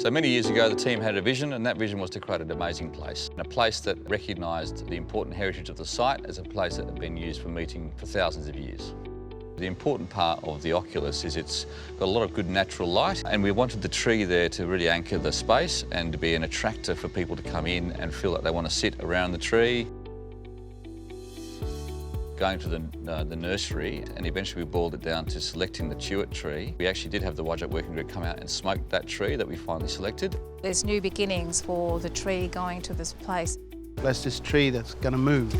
So many years ago, the team had a vision, and that vision was to create an amazing place. A place that recognised the important heritage of the site as a place that had been used for meeting for thousands of years. The important part of the Oculus is it's got a lot of good natural light, and we wanted the tree there to really anchor the space and to be an attractor for people to come in and feel like they want to sit around the tree. Going to the nursery, and eventually we boiled it down to selecting the tuart tree. We actually did have the Wajak working group come out and smoke that tree that we finally selected. There's new beginnings for the tree going to this place. That's this tree that's going to move.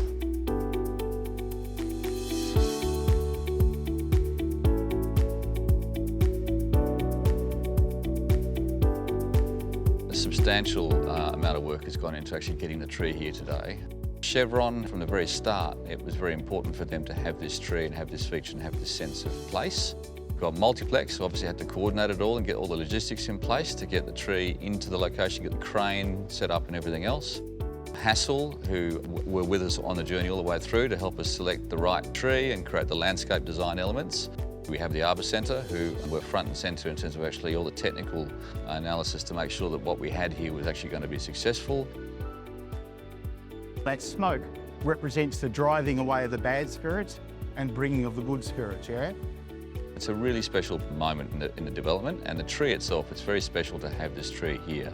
A substantial amount of work has gone into actually getting the tree here today. Chevron, from the very start, it was very important for them to have this tree and have this feature and have this sense of place. We've got multiplex, so obviously had to coordinate it all and get all the logistics in place to get the tree into the location, get the crane set up and everything else. Hassel, who were with us on the journey all the way through to help us select the right tree and create the landscape design elements. We have the Arbour Centre, who were front and centre in terms of actually all the technical analysis to make sure that what we had here was actually going to be successful. That smoke represents the driving away of the bad spirits and bringing of the good spirits, yeah? It's a really special moment in the development, and the tree itself, it's very special to have this tree here.